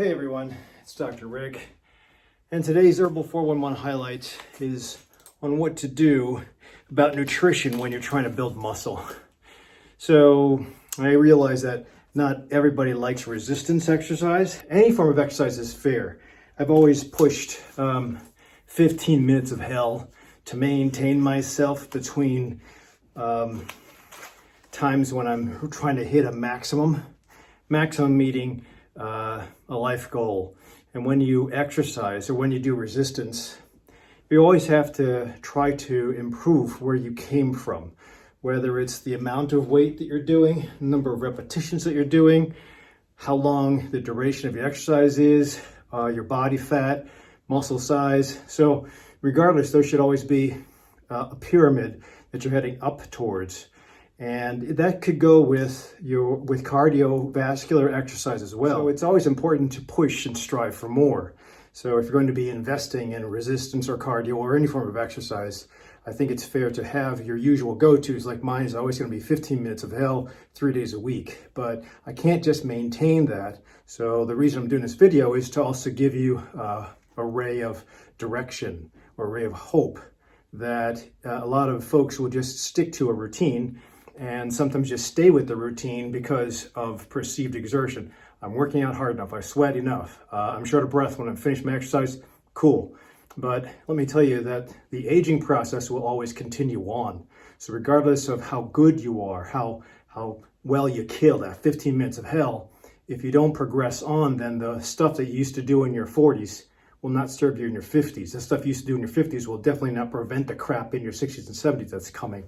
Hey everyone, it's DrRic, and today's Herbal 411 highlight is on what to do about nutrition when you're trying to build muscle. So I realize that not everybody likes resistance exercise. Any form of exercise is fair. I've always pushed 15 minutes of hell to maintain myself between times when I'm trying to hit a maximum meeting a life goal. And when you exercise or when you do resistance, you always have to try to improve where you came from, whether it's the amount of weight that you're doing, number of repetitions that you're doing, how long the duration of your exercise is, your body fat, muscle size. So regardless, there should always be a pyramid that you're heading up towards. And that could go with cardiovascular exercise as well. So it's always important to push and strive for more. So if you're going to be investing in resistance or cardio or any form of exercise, I think it's fair to have your usual go-tos. Like mine is always going to be 15 minutes of hell, 3 days a week. But I can't just maintain that. So the reason I'm doing this video is to also give you a ray of direction or a ray of hope that a lot of folks will just stick to a routine and sometimes just stay with the routine because of perceived exertion. I'm working out hard enough, I sweat enough, I'm short of breath when I'm finished my exercise, cool. But let me tell you that the aging process will always continue on. So regardless of how good you are, how well you kill that 15 minutes of hell, if you don't progress on, then the stuff that you used to do in your 40s will not serve you in your 50s. The stuff you used to do in your 50s will definitely not prevent the crap in your 60s and 70s that's coming.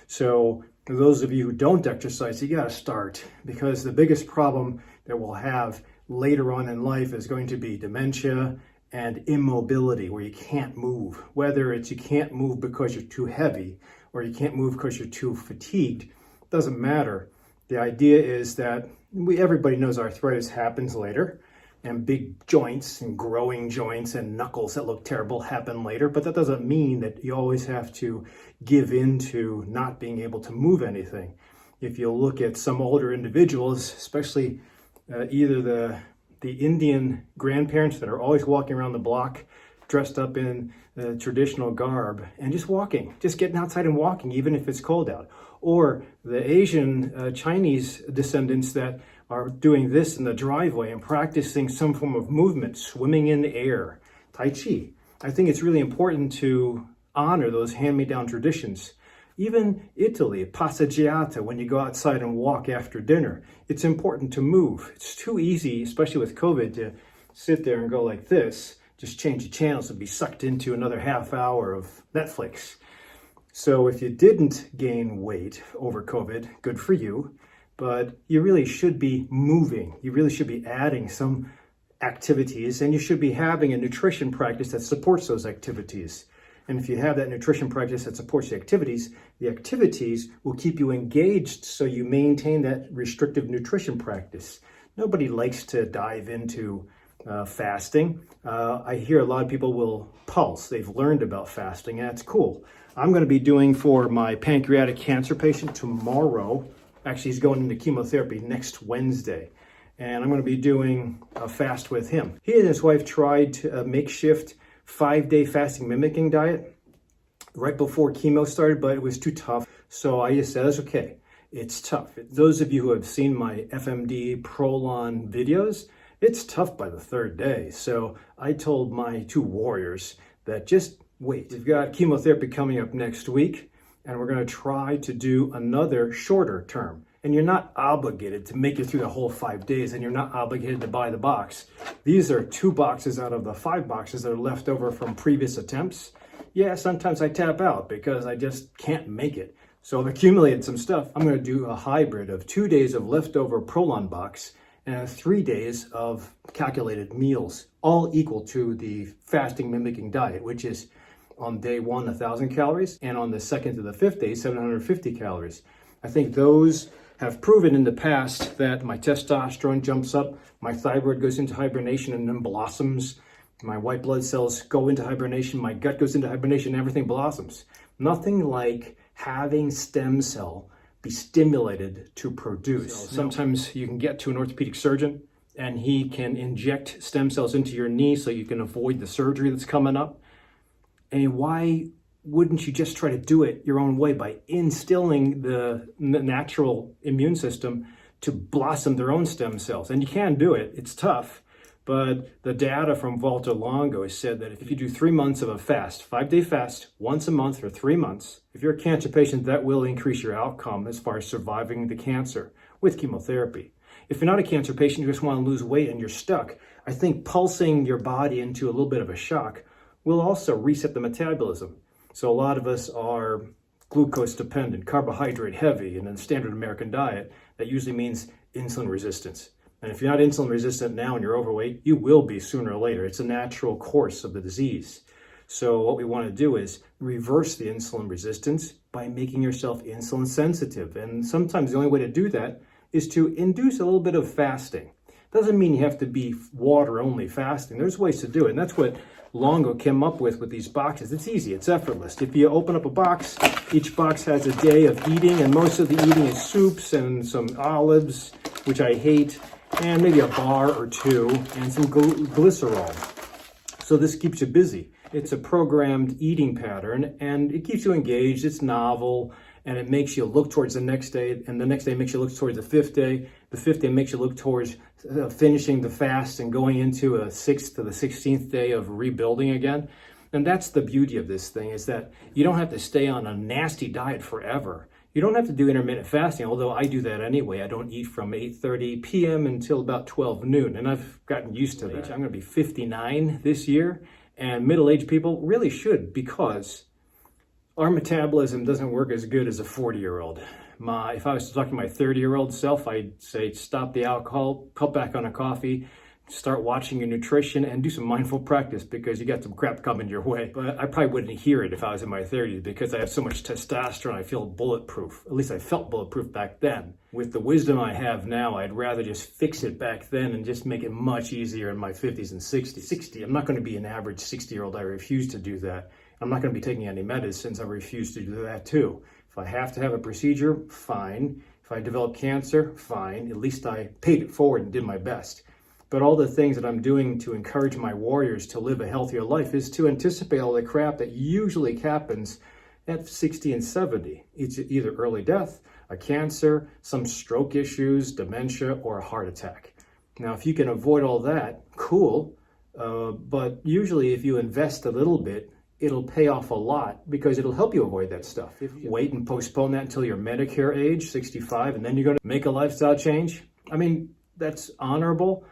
So for those of you who don't exercise, you got to start, because the biggest problem that we'll have later on in life is going to be dementia and immobility, where you can't move. Whether it's you can't move because you're too heavy or you can't move because you're too fatigued, doesn't matter. The idea is that everybody knows arthritis happens later, and big joints and growing joints and knuckles that look terrible happen later, but that doesn't mean that you always have to give in to not being able to move anything. If you look at some older individuals, especially either the Indian grandparents that are always walking around the block dressed up in the traditional garb and just walking, just getting outside and walking, even if it's cold out, or the Asian Chinese descendants that are doing this in the driveway and practicing some form of movement, swimming in the air, Tai Chi. I think it's really important to honor those hand-me-down traditions. Even Italy, passeggiata, when you go outside and walk after dinner, it's important to move. It's too easy, especially with COVID, to sit there and go like this, just change the channels and be sucked into another half hour of Netflix. So if you didn't gain weight over COVID, good for you. But you really should be moving. You really should be adding some activities, and you should be having a nutrition practice that supports those activities. And if you have that nutrition practice that supports the activities will keep you engaged, so you maintain that restrictive nutrition practice. Nobody likes to dive into fasting. I hear a lot of people will pulse. They've learned about fasting, and that's cool. I'm going to be doing for my pancreatic cancer patient tomorrow. Actually, he's going into chemotherapy next Wednesday, and I'm going to be doing a fast with him. He and his wife tried a makeshift 5-day fasting mimicking diet right before chemo started, but it was too tough. So I just said, that's okay. It's tough. Those of you who have seen my FMD Prolon videos, it's tough by the 3rd day. So I told my 2 warriors that just wait. We've got chemotherapy coming up next week, and we're going to try to do another shorter term. And you're not obligated to make it through the whole 5 days, and you're not obligated to buy the box. These are 2 boxes out of the 5 boxes that are left over from previous attempts. Yeah, sometimes I tap out because I just can't make it. So I've accumulated some stuff. I'm going to do a hybrid of 2 days of leftover Prolon box and 3 days of calculated meals, all equal to the fasting mimicking diet, which is on day 1, 1,000 calories, and on the 2nd to the 5th day, 750 calories. I think those have proven in the past that my testosterone jumps up, my thyroid goes into hibernation and then blossoms, my white blood cells go into hibernation, my gut goes into hibernation, and everything blossoms. Nothing like having stem cell be stimulated to produce. Sometimes you can get to an orthopedic surgeon and he can inject stem cells into your knee so you can avoid the surgery that's coming up. And why wouldn't you just try to do it your own way by instilling the natural immune system to blossom their own stem cells? And you can do it. It's tough. But the data from Walter Longo has said that if you do 3 months of a fast, 5-day fast, once a month for 3 months, if you're a cancer patient, that will increase your outcome as far as surviving the cancer with chemotherapy. If you're not a cancer patient, you just want to lose weight and you're stuck, I think pulsing your body into a little bit of a shock will also reset the metabolism. So a lot of us are glucose dependent, carbohydrate heavy, and in the standard American diet, that usually means insulin resistance. And if you're not insulin resistant now and you're overweight, you will be sooner or later. It's a natural course of the disease. So what we want to do is reverse the insulin resistance by making yourself insulin sensitive. And sometimes the only way to do that is to induce a little bit of fasting. Doesn't mean you have to be water only fasting. There's ways to do it. And that's what Longo came up with these boxes. It's easy, it's effortless. If you open up a box, each box has a day of eating, and most of the eating is soups and some olives, which I hate, and maybe a bar or two, and some glycerol. So this keeps you busy. It's a programmed eating pattern, and it keeps you engaged. It's novel, and it makes you look towards the next day, and the next day makes you look towards the 5th day. The 5th day makes you look towards finishing the fast and going into a 6th to the 16th day of rebuilding again. And that's the beauty of this thing, is that you don't have to stay on a nasty diet forever. You don't have to do intermittent fasting, although I do that anyway. I don't eat from 8:30 p.m. until about 12 noon, and I've gotten used to that. I'm going to be 59 this year, and middle-aged people really should, because our metabolism doesn't work as good as a 40-year-old. If I was to talk to my 30-year-old self, I'd say stop the alcohol, cut back on a coffee, start watching your nutrition, and do some mindful practice, because you got some crap coming your way. But I probably wouldn't hear it if I was in my 30s, because I have so much testosterone, I feel bulletproof. At least I felt bulletproof back then. With the wisdom I have now, I'd rather just fix it back then and just make it much easier in my 50s and 60s. I'm not going to be an average 60-year-old. I refuse to do that. I'm not going to be taking any medicines. I refuse to do that too. If I have to have a procedure, fine. If I develop cancer, fine. At least I paid it forward and did my best. But all the things that I'm doing to encourage my warriors to live a healthier life is to anticipate all the crap that usually happens at 60 and 70. It's either early death, a cancer, some stroke issues, dementia, or a heart attack. Now, if you can avoid all that, cool. But usually if you invest a little bit, it'll pay off a lot, because it'll help you avoid that stuff. If you wait and postpone that until your Medicare age, 65, and then you're going to make a lifestyle change, I mean, that's honorable.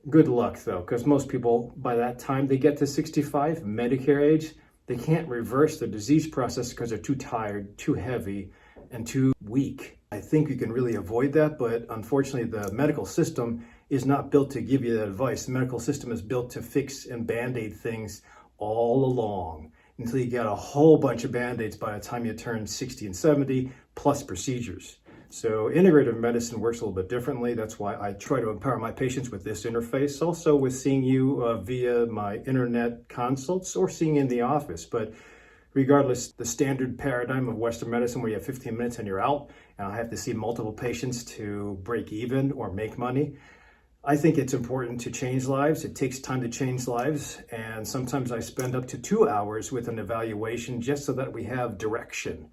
Good luck, though, because most people, by that time they get to 65, Medicare age, they can't reverse the disease process because they're too tired, too heavy, and too weak. I think you can really avoid that, but unfortunately the medical system is not built to give you that advice. The medical system is built to fix and band-aid things all along until you get a whole bunch of band-aids by the time you turn 60 and 70, plus procedures. So integrative medicine works a little bit differently. That's why I try to empower my patients with this interface, also with seeing you via my internet consults or seeing you in the office. But regardless, the standard paradigm of Western medicine, where you have 15 minutes and you're out, and I have to see multiple patients to break even or make money, I think it's important to change lives. It takes time to change lives, and sometimes I spend up to 2 hours with an evaluation just so that we have direction.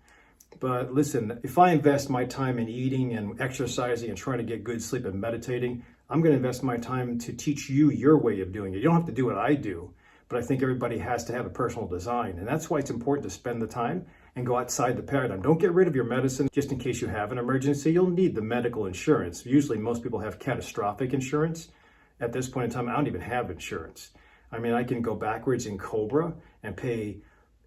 But listen, if I invest my time in eating and exercising and trying to get good sleep and meditating, I'm going to invest my time to teach you your way of doing it. You don't have to do what I do, but I think everybody has to have a personal design. And that's why it's important to spend the time and go outside the paradigm. Don't get rid of your medicine just in case you have an emergency. You'll need the medical insurance. Usually most people have catastrophic insurance. At this point in time, I don't even have insurance. I mean, I can go backwards in Cobra and pay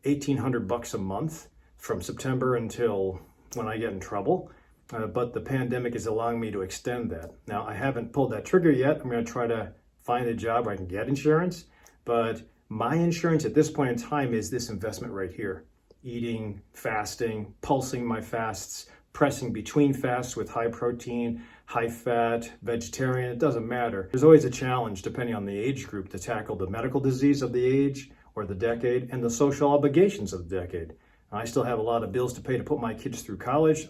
$1,800 a month from September until when I get in trouble. But the pandemic is allowing me to extend that. Now, I haven't pulled that trigger yet. I'm going to try to find a job where I can get insurance. But my insurance at this point in time is this investment right here. Eating, fasting, pulsing my fasts, pressing between fasts with high protein, high fat, vegetarian, it doesn't matter. There's always a challenge depending on the age group to tackle the medical disease of the age or the decade and the social obligations of the decade. I still have a lot of bills to pay to put my kids through college.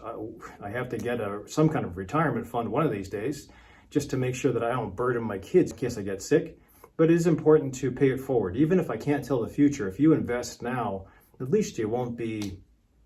I have to get some kind of retirement fund one of these days, just to make sure that I don't burden my kids in case I get sick. But it is important to pay it forward. Even if I can't tell the future, if you invest now, at least you won't be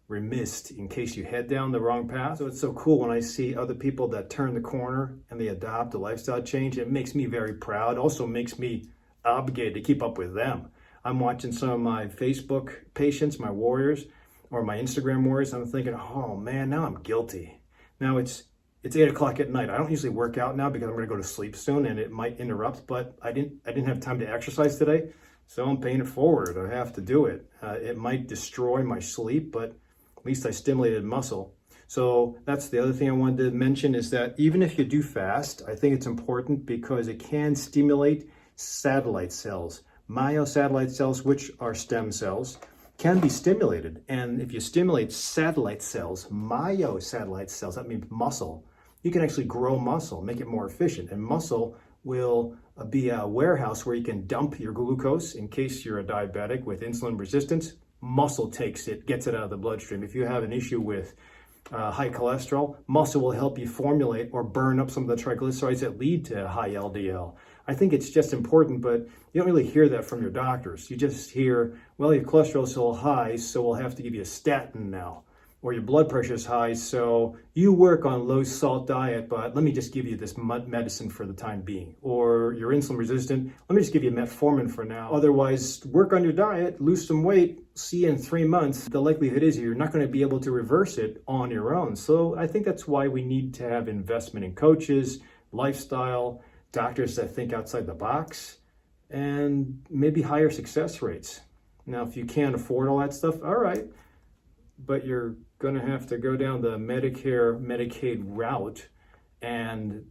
remiss in case you head down the wrong path. So it's so cool when I see other people that turn the corner and they adopt a lifestyle change. It makes me very proud. Also makes me obligated to keep up with them. I'm watching some of my Facebook patients, my warriors, or my Instagram warriors. I'm thinking, oh man, now I'm guilty. Now it's 8 o'clock at night. I don't usually work out now because I'm going to go to sleep soon and it might interrupt, but I didn't have time to exercise today. So I'm paying it forward. I have to do it. It might destroy my sleep, but at least I stimulated muscle. So that's the other thing I wanted to mention is that even if you do fast, I think it's important because it can stimulate satellite cells. Myosatellite cells, which are stem cells, can be stimulated. And if you stimulate satellite cells, myosatellite cells, that means muscle, you can actually grow muscle, make it more efficient. And muscle will be a warehouse where you can dump your glucose in case you're a diabetic with insulin resistance. Muscle takes it, gets it out of the bloodstream. If you have an issue with high cholesterol, muscle will help you formulate or burn up some of the triglycerides that lead to high LDL. I think it's just important, but you don't really hear that from your doctors. You just hear, well, your cholesterol is so high, so we'll have to give you a statin now. Or your blood pressure is high, so you work on low salt diet, but let me just give you this medicine for the time being. Or you're insulin resistant, let me just give you metformin for now. Otherwise, work on your diet, lose some weight, see you in 3 months. The likelihood is you're not going to be able to reverse it on your own. So I think that's why we need to have investment in coaches, lifestyle, doctors that think outside the box, and maybe higher success rates. Now, if you can't afford all that stuff, all right, but you're going to have to go down the Medicare, Medicaid route, and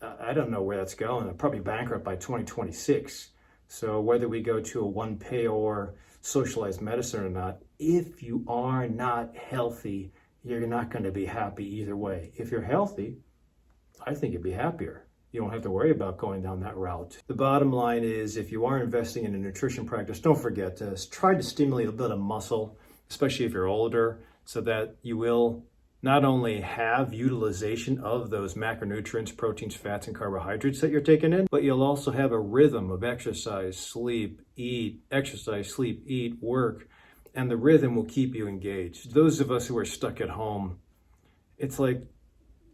I don't know where that's going. I'll probably bankrupt by 2026. So whether we go to a one-pay or socialized medicine or not, if you are not healthy, you're not going to be happy either way. If you're healthy, I think you'd be happier. You don't have to worry about going down that route. The bottom line is, if you are investing in a nutrition practice, don't forget to try to stimulate a bit of muscle, especially if you're older, so that you will not only have utilization of those macronutrients, proteins, fats, and carbohydrates that you're taking in, but you'll also have a rhythm of exercise, sleep, eat, exercise, sleep, eat, work, and the rhythm will keep you engaged. Those of us who are stuck at home, it's like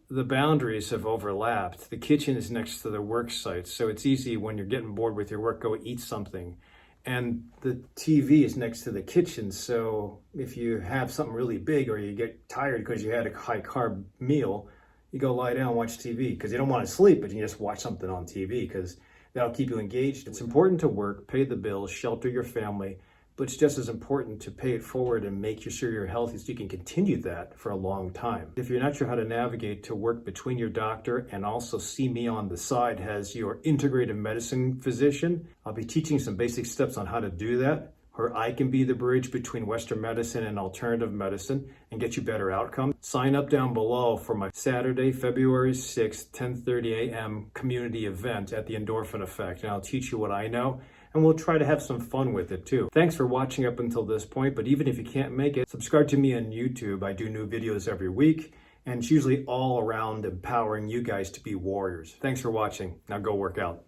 the boundaries have overlapped. The kitchen is next to the work site, so it's easy when you're getting bored with your work, go eat something. And the TV is next to the kitchen, so if you have something really big or you get tired because you had a high carb meal, you go lie down and watch TV because you don't want to sleep, but you just watch something on TV because that'll keep you engaged. It's important to work, pay the bills, shelter your family, but it's just as important to pay it forward and make sure you're healthy so you can continue that for a long time. If you're not sure how to navigate to work between your doctor and also see me on the side as your integrative medicine physician, I'll be teaching some basic steps on how to do that, or I can be the bridge between Western medicine and alternative medicine and get you better outcomes. Sign up down below for my Saturday, February 6th, 10:30 a.m. community event at the Endorphin Effect, and I'll teach you what I know, and we'll try to have some fun with it too. Thanks for watching up until this point, but even if you can't make it, subscribe to me on YouTube. I do new videos every week, and it's usually all around empowering you guys to be warriors. Thanks for watching. Now go work out.